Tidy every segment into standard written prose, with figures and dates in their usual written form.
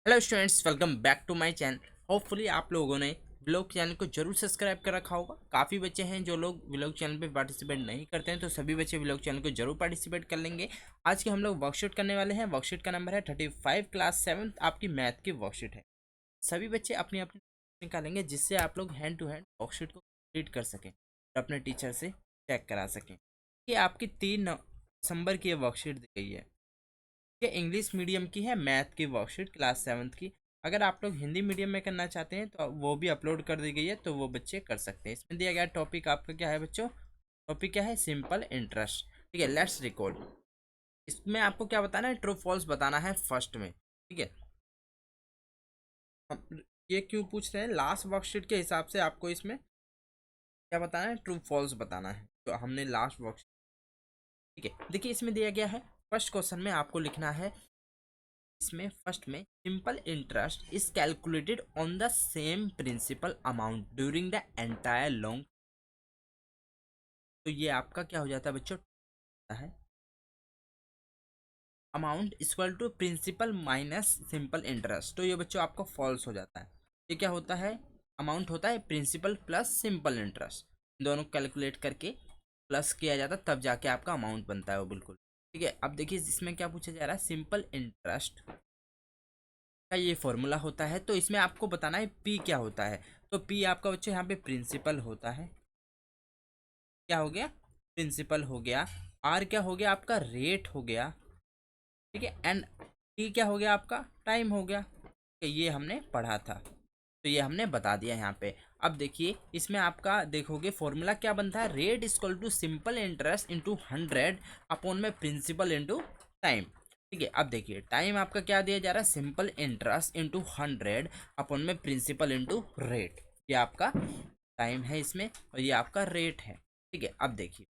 Hello students, welcome back to my channel. Hopefully आप लोगों ने व्लॉग चैनल को जरूर सब्सक्राइब कर रखा होगा। काफ़ी बच्चे हैं जो लोग व्लॉग चैनल पे पार्टिसिपेट नहीं करते हैं, तो सभी बच्चे व्लॉग चैनल को जरूर पार्टिसिपेट कर लेंगे। आज के हम लोग वर्कशीट करने वाले हैं। वर्कशीट का नंबर है 35, क्लास 7 आपकी मैथ की वर्कशीट है। सभी बच्चे अपनी अपनी निकालेंगे जिससे आप लोग हैंड टू हैंड वर्कशीट को कंप्लीट कर सकें और अपने टीचर से चेक करा सकें। ये आपकी 3 दिसंबर की वर्कशीट दी गई है। ये इंग्लिश मीडियम की है, मैथ की वर्कशीट क्लास 7 की। अगर आप लोग हिंदी मीडियम में करना चाहते हैं तो वो भी अपलोड कर दी गई है, तो वो बच्चे कर सकते हैं। इसमें दिया गया टॉपिक आपका क्या है बच्चों? टॉपिक क्या है? Simple interest. ठीक है, लेट्स रिकॉर्ड। इसमें आपको क्या बताना है? ट्रू फॉल्स बताना है फर्स्ट में। ठीक है, ये क्यों पूछ रहे हैं? लास्ट वर्कशीट के हिसाब से आपको इसमें क्या बताना है? ट्रू फॉल्स बताना है। तो हमने लास्ट वर्कशीट, ठीक है, देखिए इसमें दिया गया है। फर्स्ट क्वेश्चन में आपको लिखना है, इसमें फर्स्ट में simple interest is calculated on the same principal amount during the entire long. तो ये आपका क्या हो जाता है बच्चों? है amount equal to principal minus simple interest. तो ये बच्चों आपको फॉल्स हो जाता है। ये क्या होता है? अमाउंट होता है प्रिंसिपल प्लस सिंपल इंटरेस्ट, दोनों कैलकुलेट करके प्लस किया जाता है, तब जाके आपका अमाउंट बनता है वो, बिल्कुल। ठीक है, अब देखिए इसमें क्या पूछा जा रहा है? सिंपल इंटरेस्ट का ये फॉर्मूला होता है। तो इसमें आपको बताना है पी क्या होता है। तो पी आपका बच्चों यहाँ पे प्रिंसिपल होता है। क्या हो गया? प्रिंसिपल हो गया। आर क्या हो गया? आपका रेट हो गया। ठीक है, एंड टी क्या हो गया? आपका टाइम हो गया। तो ये हमने पढ़ा था, तो ये हमने बता दिया यहाँ पे। अब देखिए इसमें आपका देखोगे फॉर्मूला क्या बनता है? Rate equal to simple interest into 100 upon में प्रिंसिपल इंटू टाइम। ठीक है, अब देखिए टाइम आपका क्या दिया जा रहा है? सिंपल इंटरेस्ट इंटू 100 अपॉन में प्रिंसिपल इंटू रेट। ये आपका टाइम है इसमें, और ये आपका रेट है। ठीक है, अब देखिए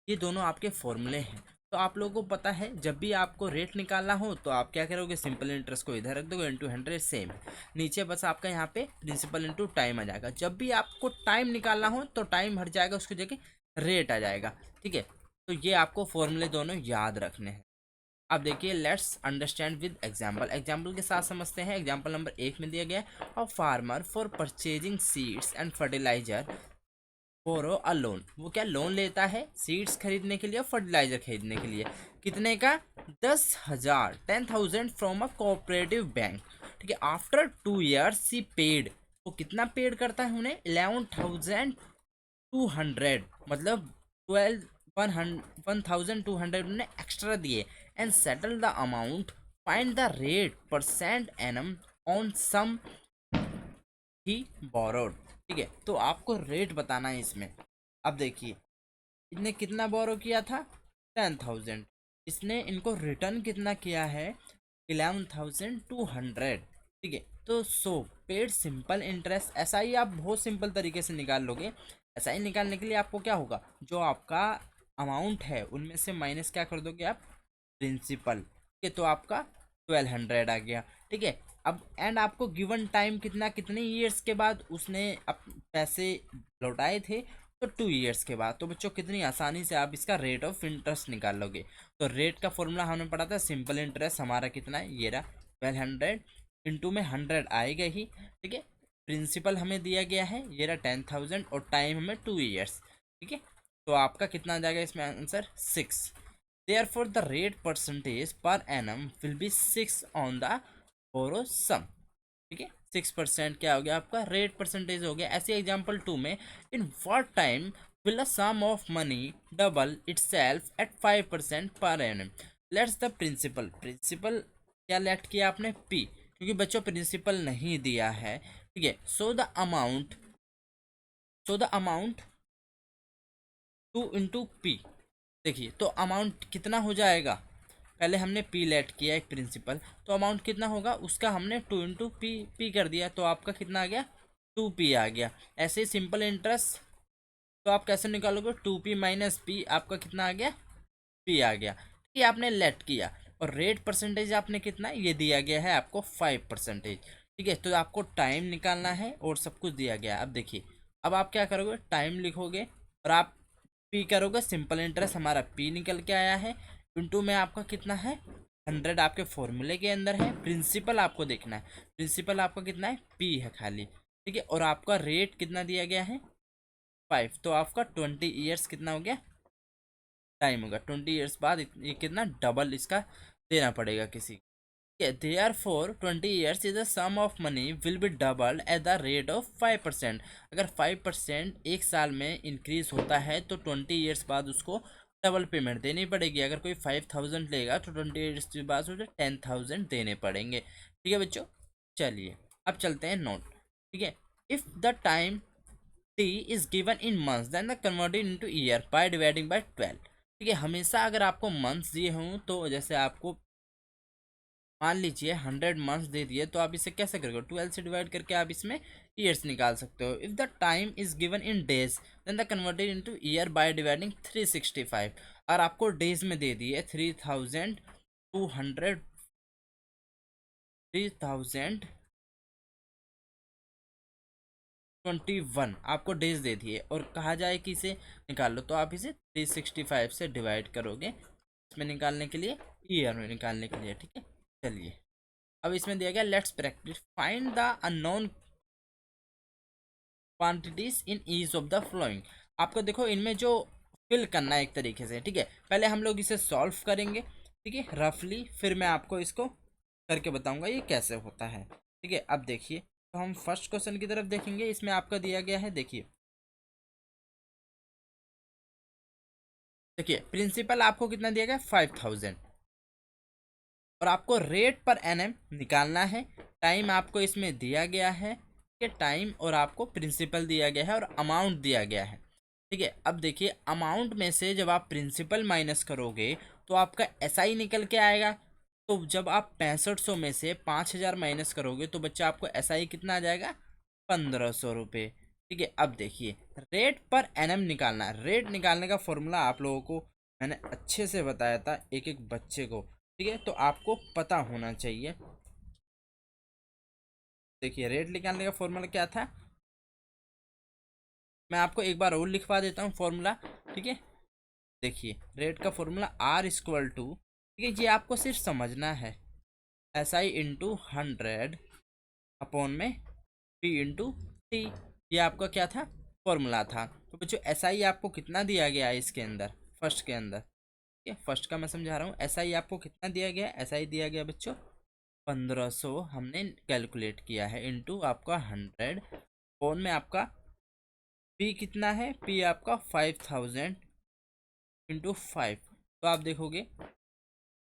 ये दोनों आपके फॉर्मूले हैं। तो आप लोगों को पता है जब भी आपको रेट निकालना हो तो आप क्या करोगे? सिंपल इंटरेस्ट को इधर रख दोगे, इंटू 100 सेम। नीचे बस आपका यहाँ पे प्रिंसिपल इंटू टाइम आ जाएगा। जब भी आपको टाइम निकालना हो तो टाइम हट जाएगा, उसकी जगह रेट आ जाएगा। ठीक है, तो ये आपको फॉर्मूले दोनों याद रखने हैं। अब देखिए let's understand with example. Example के साथ समझते हैं। एग्जाम्पल नंबर 1 में दिया गया है, a farmer for purchasing seeds and fertilizer borrow a loan. वो क्या लोन लेता है? सीड्स खरीदने के लिए और फर्टिलाइजर खरीदने के लिए। कितने का? 10,000, 10,000 फ्रॉम अ कोऑपरेटिव बैंक। ठीक है, आफ्टर 2 years सी पेड। वो कितना पेड करता है उन्हें? 11,200, मतलब 1,200 उन्हें एक्स्ट्रा दिए। And settle the amount, find the rate percent annum on sum he borrowed. ठीक है, तो आपको रेट बताना है इसमें। अब देखिए इसने कितना बोरो किया था? 10,000। इसने इनको रिटर्न कितना किया है? 11,200। ठीक है, तो पेड सिंपल इंटरेस्ट, ऐसा ही आप बहुत सिंपल तरीके से निकाल लोगे। ऐसा ही निकालने के लिए आपको क्या होगा? जो आपका अमाउंट है उनमें से माइनस क्या कर दोगे आप? प्रिंसिपल। ठीक है, तो आपका 1,200 आ गया। ठीक है, अब एंड आपको गिवन टाइम कितना, कितने ईयर्स के बाद उसने पैसे लौटाए थे? तो 2 years के बाद। तो बच्चों कितनी आसानी से आप इसका रेट ऑफ इंटरेस्ट निकाल लोगे। तो रेट का फॉर्मूला हमने पढ़ा था, सिंपल इंटरेस्ट हमारा कितना है? ये रहा 1,200, इंटू में 100 आएगा ही। ठीक है, प्रिंसिपल हमें दिया गया है, ये रहा 10,000, और टाइम हमें 2 years। ठीक है, तो आपका कितना आ जाएगा इसमें answer? 6। Therefore, the rate percentage per annum will be 6 on the borrow sum। ठीक है, 6% क्या हो गया? आपका रेट परसेंटेज हो गया। ऐसे एग्जाम्पल 2 में, in what time will the sum of money double itself at 5% per annum. Let's the principal. Principal क्या लेट किया आपने? पी, क्योंकि बच्चों प्रिंसिपल नहीं दिया है। ठीक है, so the amount 2 into P। देखिए तो अमाउंट कितना हो जाएगा? पहले हमने पी लेट किया एक प्रिंसिपल, तो अमाउंट कितना होगा उसका? हमने 2 into P कर दिया, तो आपका कितना आ गया? 2P आ गया। ऐसे ही सिंपल इंटरेस्ट तो आप कैसे निकालोगे? 2P माइनस पी, आपका कितना आ गया? पी आ गया। ये आपने लेट किया, और रेट परसेंटेज आपने कितना? ये दिया गया है आपको 5%। ठीक है, तो आपको टाइम निकालना है और सब कुछ दिया गया है। अब देखिए, अब आप क्या करोगे? टाइम लिखोगे और आप पी करोगे। सिंपल इंटरेस्ट हमारा पी निकल के आया है, इंटू में आपका कितना है? 100 आपके फॉर्मूले के अंदर है, प्रिंसिपल आपको देखना है, प्रिंसिपल आपका कितना है, पी है खाली, ठीक है। और आपका रेट कितना दिया गया है, 5, तो आपका 20 ईयर्स कितना हो गया, टाइम होगा। 20 ईयर्स बाद ये कितना डबल इसका देना पड़ेगा किसी। Therefore 20 years is the sum of money will be doubled at the rate of 5%। अगर 5% एक साल में इंक्रीज होता है तो 20 ईयर्स बाद उसको डबल पेमेंट देनी पड़ेगी। अगर कोई 5000 लेगा तो 20 ईयर्स के बाद उसे 10,000 देने पड़ेंगे, ठीक है बच्चों। चलिए अब चलते हैं नोट, ठीक है। If the time t is given in months then the converted into year by dividing by 12, ठीक है। हमेशा अगर आपको मंथ्स दिए हों तो जैसे आपको मान लीजिए 100 मंथ्स दे दिए तो आप इसे कैसे करोगे, 12 से डिवाइड करके आप इसमें ईयर्स निकाल सकते हो। If the time is given in days then the converted into year by dividing 365, और आपको डेज में दे दिए 3200 3021 आपको डेज दे दिए और कहा जाए कि इसे निकाल लो, तो आप इसे 365 से डिवाइड करोगे इसमें निकालने के लिए, ईयर में निकालने के लिए, ठीक है। चलिए अब इसमें दिया गया let's practice find the unknown quantities in each of the flowing. आपको देखो इनमें जो फिल करना है एक तरीके से, ठीक है। पहले हम लोग इसे सॉल्व करेंगे, ठीक है, रफली, फिर मैं आपको इसको करके बताऊंगा ये कैसे होता है, ठीक है। अब देखिए तो हम फर्स्ट क्वेश्चन की तरफ देखेंगे। इसमें आपका दिया गया है, देखिए देखिए प्रिंसिपल आपको कितना दिया गया, 5000, और आपको रेट पर एनएम निकालना है। टाइम आपको इसमें दिया गया है कि टाइम, और आपको प्रिंसिपल दिया गया है और अमाउंट दिया गया है, ठीक है। अब देखिए अमाउंट में से जब आप प्रिंसिपल माइनस करोगे तो आपका एसआई निकल के आएगा। तो जब आप 6500 में से 5000 माइनस करोगे तो बच्चा आपको एसआई कितना आ जाएगा, 1500 रुपये, ठीक है। अब देखिए रेट पर एनएम निकालना है। रेट निकालने का फॉर्मूला आप लोगों को मैंने अच्छे से बताया था एक एक बच्चे को, ठीक है, तो आपको पता होना चाहिए। देखिए रेट निकालने का फॉर्मूला क्या था, मैं आपको एक बार और लिखवा देता हूँ फॉर्मूला, ठीक है। देखिए रेट का फॉर्मूला आर इक्वल टू, ठीक है, ये आपको सिर्फ समझना है, एस आई इंटू 100 अपॉन में पी इंटू टी, ये आपका क्या था, फॉर्मूला था। तो बच्चों एस आई आपको कितना दिया गया है इसके अंदर, फर्स्ट के अंदर, ठीक है, फर्स्ट का मैं समझा रहा हूँ। एस आई आपको कितना दिया गया है, एस आई दिया गया बच्चों 1500 हमने कैलकुलेट किया है, इंटू आपका 100, फोन में आपका पी कितना है, पी आपका 5000 इंटू 5, तो आप देखोगे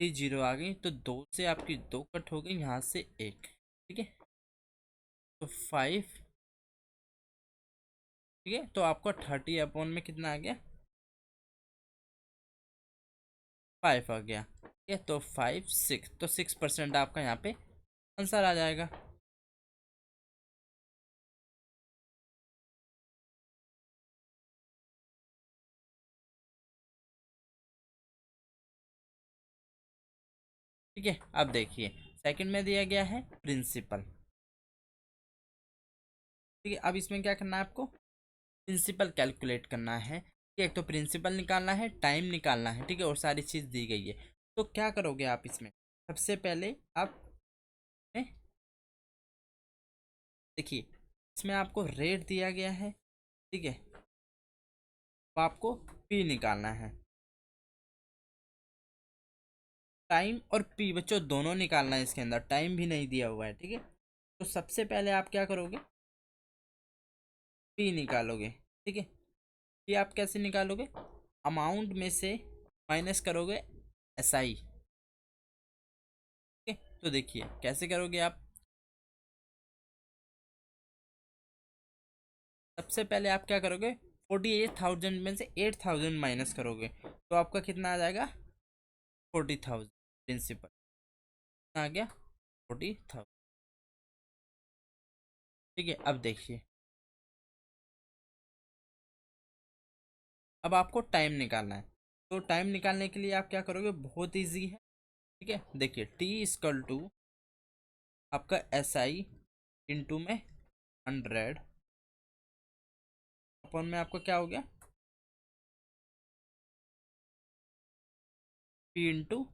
ये जीरो आ गई, तो दो से आपकी दो कट हो गई, यहाँ से एक, ठीक है, तो 5, ठीक है, तो आपका 30 अपॉन में कितना आ गया, 5 आ गया, ठीक है, तो 5 6, तो 6% आपका यहाँ पे आंसर आ जाएगा। ठीक है अब देखिए सेकंड में दिया गया है प्रिंसिपल, ठीक है। अब इसमें क्या करना है आपको, प्रिंसिपल कैलकुलेट करना है, ठीक है। एक तो प्रिंसिपल निकालना है, टाइम निकालना है, ठीक है, और सारी चीज़ दी गई है। तो क्या करोगे आप इसमें, सबसे पहले आप देखिए इसमें आपको रेट दिया गया है, ठीक है, तो आपको पी निकालना है। टाइम और पी बच्चों दोनों निकालना है, इसके अंदर टाइम भी नहीं दिया हुआ है, ठीक है। तो सबसे पहले आप क्या करोगे, पी निकालोगे, ठीक है। पी आप कैसे निकालोगे, अमाउंट में से माइनस करोगे एसआई, ठीक है। तो देखिए कैसे करोगे आप, सबसे पहले आप क्या करोगे, 48,000 में से 8,000 माइनस करोगे तो आपका कितना आ जाएगा, 40,000, प्रिंसिपल आ गया 40,000, ठीक है। अब देखिए अब आपको टाइम निकालना है। तो टाइम निकालने के लिए आप क्या करोगे, बहुत इजी है, ठीक है। देखिए टी इक्वल टू आपका एस आई इंटू में 100 अपॉन में आपको क्या हो गया, पी इंटू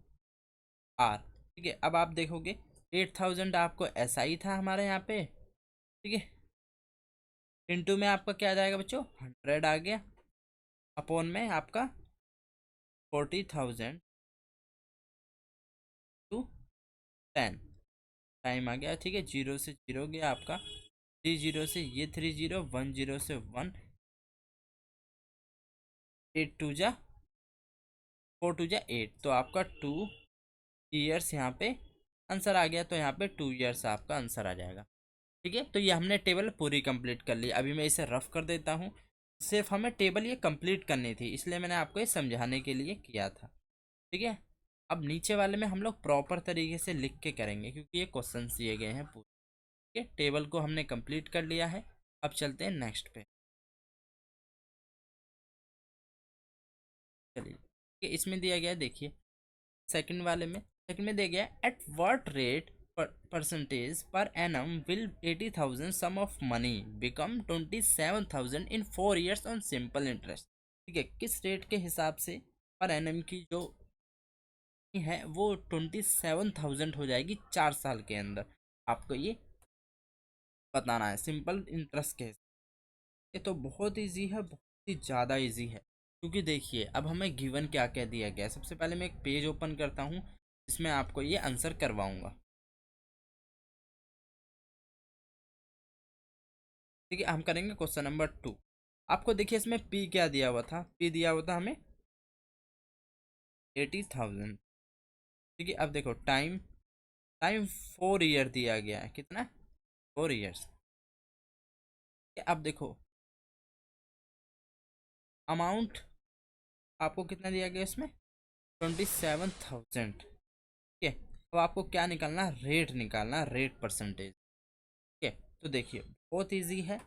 आर, ठीक है, अब आप देखोगे 8000 आपको SI था हमारे यहाँ पे, ठीक है, इनटू में आपका क्या आ जाएगा बच्चों, 100 आ गया, अपॉन में आपका 40,000 टू 10 टाइम आ गया, ठीक है, 0 से 0 गया आपका, 30 से ये 30, 10 से 1, 8 टू जा 4 टू जा 8, तो आपका 2 ईयर्स यहाँ पे आंसर आ गया, तो यहाँ पे 2 ईयर्स आपका आंसर आ जाएगा। ठीक है, तो ये हमने टेबल पूरी कंप्लीट कर ली। अभी मैं इसे रफ कर देता हूँ, सिर्फ हमें टेबल ये कंप्लीट करनी थी, इसलिए मैंने आपको ये समझाने के लिए किया था। ठीक है, अब नीचे वाले में हम लोग प्रॉपर तरीके से लिख के करेंगे, क्योंकि ये क्वेश्चन दिए गए हैं पूरे। ठीक है, टेबल को हमने कंप्लीट कर लिया है, अब चलते हैं नेक्स्ट पे। चलिए, ठीक है, इसमें दिया गया है, देखिए सेकंड में दिया गया है, at what rate percentage per annum will 80,000 sum of money become 27,000 in 4 years on simple interest. ठीक है, किस रेट के हिसाब से पर एनम की जो है वो 27,000 हो जाएगी 4 साल के अंदर, आपको ये बताना है सिंपल इंटरेस्ट के हिसाब। ये तो बहुत इजी है, बहुत ही ज़्यादा इजी है, क्योंकि देखिए अब हमें गिवन क्या क्या दिया गया है। सबसे पहले मैं एक पेज ओपन करता हूँ, जिसमें आपको ये आंसर करवाऊंगा। ठीक है, हम करेंगे क्वेश्चन नंबर 2। आपको देखिए इसमें पी क्या दिया हुआ था, पी दिया हुआ था हमें 80,000। ठीक है, अब देखो टाइम, टाइम 4 ईयर दिया गया है, कितना, 4 ईयर्स। अब देखो अमाउंट आपको कितना दिया गया इसमें, 27,000। ठीक है, अब आपको क्या निकालना है, रेट निकालना, रेट परसेंटेज। ठीक है, तो देखिए बहुत इजी है।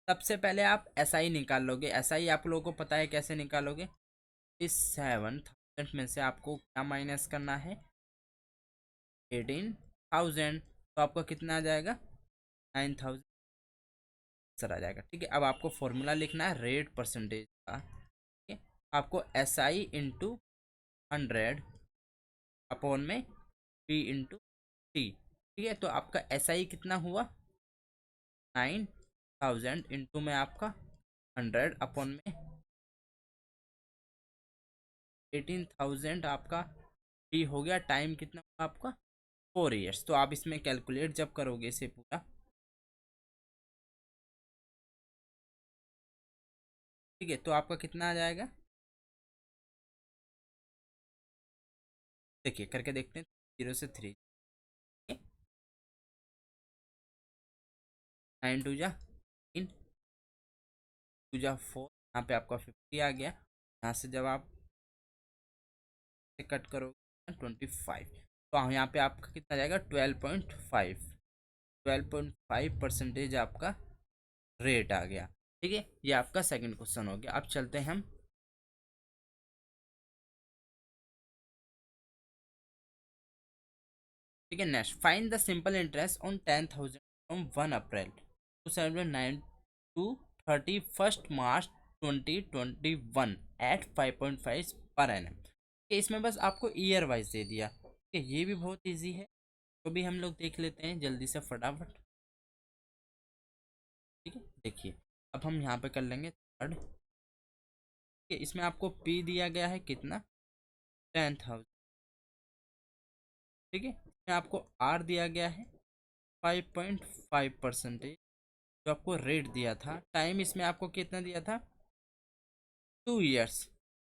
सबसे पहले आप SI निकाल लोगे, SI आप लोगों को पता है कैसे निकालोगे, इस 7,000 में से आपको क्या माइनस करना है, 18,000, तो आपका कितना आ जाएगा, 9,000 सर आ जाएगा। ठीक है, अब आपको फॉर्मूला लिखना है रेट परसेंटेज का। ठीक है, आपको SI इंटू 100 अपॉन में P इंटू T। ठीक है, तो आपका SI कितना हुआ, 9,000 इंटू में आपका 100 अपॉन में 18,000 आपका T हो गया। टाइम कितना हुआ आपका, 4 ईयर्स। तो आप इसमें कैलकुलेट जब करोगे इसे पूरा, ठीक है, तो आपका कितना आ जाएगा, देखिए करके देखते हैं, 0 से 3, 9 टू जा 9, 2 जा 4, यहाँ पे आपका 50 आ गया। यहाँ से जब आप कट करोगे 25, तो यहाँ पे आपका कितना आ जाएगा, 12.5, 12.5% आपका रेट आ गया। ठीक है, ये आपका सेकंड क्वेश्चन हो गया। अब चलते हैं हम, ठीक है, next find the simple interest on 10,000 from 1 April 2009 to 31 March 2021 at 5.5 per annum. इसमें बस आपको ईयर वाइज दे दिया। ठीक है, ये भी बहुत इजी है, तो भी हम लोग देख लेते हैं जल्दी से फटाफट। ठीक है, देखिए अब हम यहाँ पे कर लेंगे थर्ड। ठीक है, इसमें आपको पी दिया गया है कितना, 10,000। ठीक है, इसमें आपको आर दिया गया है 5.5%, जो आपको रेट दिया था। टाइम इसमें आपको कितना दिया था, 2 ईयर्स।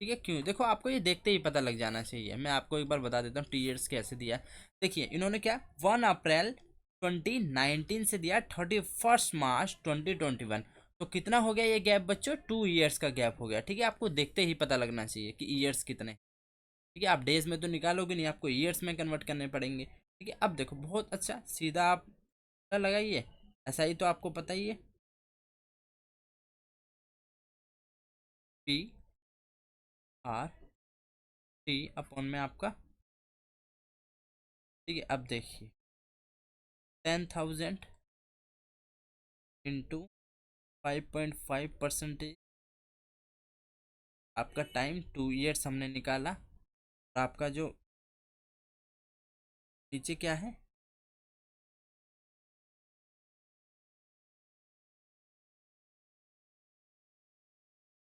ठीक है, क्यों, देखो आपको ये देखते ही पता लग जाना चाहिए। मैं आपको एक बार बता देता हूँ 2 ईयर्स कैसे दिया। देखिए इन्होंने क्या, 1 अप्रैल 2019 से दिया 31 मार्च 2021, तो कितना हो गया ये गैप बच्चों, 2 ईयर्स का गैप हो गया। ठीक है, आपको देखते ही पता लगना चाहिए कि ईयर्स कितने। ठीक है, आप डेज में तो निकालोगे नहीं, आपको ईयर्स में कन्वर्ट करने पड़ेंगे। ठीक है, अब देखो बहुत अच्छा, सीधा आप लगाइए, ऐसा ही तो आपको पता ही है, P/R/T अपॉन में आपका। ठीक है, अब देखिए 10,000 इंटू 5.5%, आपका टाइम 2 ईयर्स हमने निकाला, और आपका जो नीचे क्या है,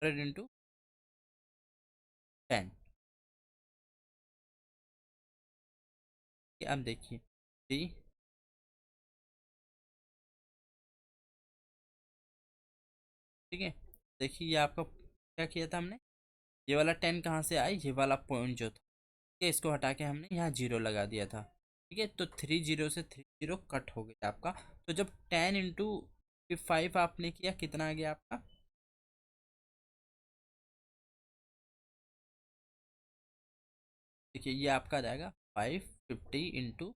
100 इंटू 10। अब देखिए 3, ठीक है। देखिए ये आपका क्या किया था हमने, ये वाला 10 कहाँ से आई, ये वाला पॉइंट जो था, ठीक है, इसको हटा के हमने यहाँ जीरो लगा दिया था। ठीक है, तो 30 से 30 कट हो गया आपका। तो जब 10 इंटू 5 आपने किया, कितना आ गया आपका, देखिए ये आपका आ जाएगा 550 इंटू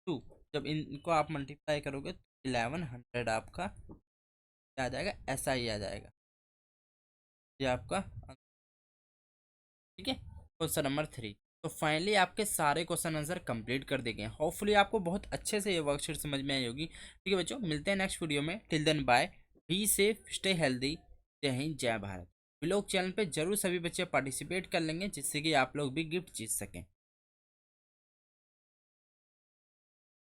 2। जब इनको आप मल्टीप्लाई करोगे तो 1100 आपका क्या आ जाएगा, ऐसा ही आ जाएगा ये आपका। ठीक है, क्वेश्चन नंबर 3। तो फाइनली आपके सारे क्वेश्चन आंसर कंप्लीट कर दिए गए। होपफुली आपको बहुत अच्छे से ये वर्कशीट समझ में आई होगी। ठीक है बच्चों, मिलते हैं नेक्स्ट वीडियो में। Till then bye, be safe, stay healthy. जय हिंद, जय भारत। व्लॉग चैनल पे जरूर सभी बच्चे पार्टिसिपेट कर लेंगे, जिससे कि आप लोग भी गिफ्ट जीत सकें।